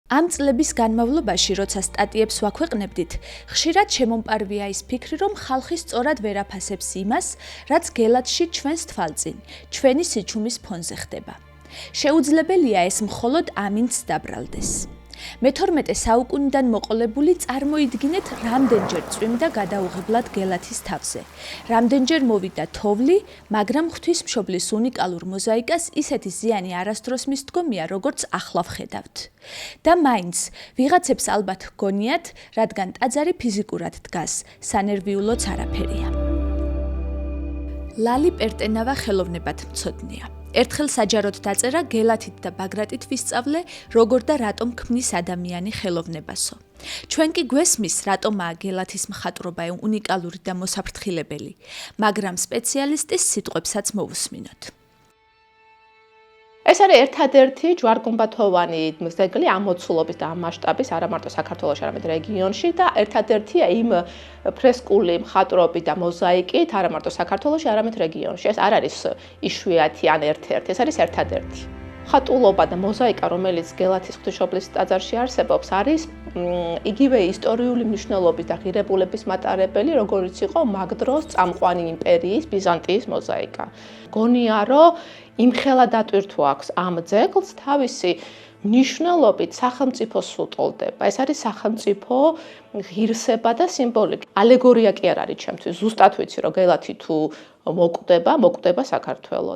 ამ წლების განმავლობაში, როცა სტატიებს ვაქვეყნებდით, ხშირად შემომპარვია ის ფიქრი, რომ ხალხი სწორად ვერ აფასებს იმას, რაც გელათში ჩვენს თვალწინ, ჩვენი სიჩუმის ფონზე ხდება. შეუძლებელია ეს მხოლოდ ამინდს დაბრალდეს. მე-12 საუკუნიდან მოყოლებული წარმოიდგინეთ, რამდენჯერ წვიმდა გადაუღებლად გელათის თავზე. რამდენჯერ მოვიდა თოვლი, მაგრამ ღვთისმშობლის უნიკალურ მოზაიკას ისეთი ზიანი არასდროს მისდგომია, როგორც ახლა ვხედავთ. და მაინც, ვიღაცებს ალბათ გონიათ, რადგან ტაძარი ფიზიკურად დგას, სანერვიულოც არაფერია. ლალი პერტენავა ხელოვნებად მცოდნეა. ერთხელ საჯაროდ დაწერა გელათით და ბაგრატით ვისწავლე, როგორ და რატომ ქმნის ადამიანი ხელოვნებასო. ჩვენ კი გვესმის, რატომაა გელათის მხატვრობა უნიკალური და მოსაფრთხილებელი, მაგრამ სპეციალისტის სიტყვებსაც მოვუსმინოთ. ეს არის ერთადერთი ჯვარ-გუმბათოვანი ძეგლი ამ მოცულობის და ამ მასშტაბის არა მარტო საქართველოში, არამედ რეგიონში და ერთადერთია იმ ფრესკული მხატვრობით და მოზაიკით არა მარტო საქართველოში, არამედ რეგიონში. ეს არ არის იშვიათი ან ერთ-ერთი, ეს არის ერთადერთი. ხატულობა და მოზაიკა, რომელიც გელათის ღვთისმშობლის ტაძარში არსებობს, არის იგივე ისტორიული მნიშვნელობის და ღირებულების მატარებელი, როგორიც იყო მაგ დროს წამყვანი იმპერიის ბიზანტიის მოზაიკა. გონია, რომ იმხელა დატვირთვა აქვს ამ ძეგლს თავისი მნიშვნელობით სახელმწიფოს უტოლდება. ეს არის სახელმწიფო ღირსება და სიმბოლიკა. ალეგორია კი არ არის ჩემთვის. ზუსტად ვიცი, რომ გელათი თუ მოკვდება საქართველო.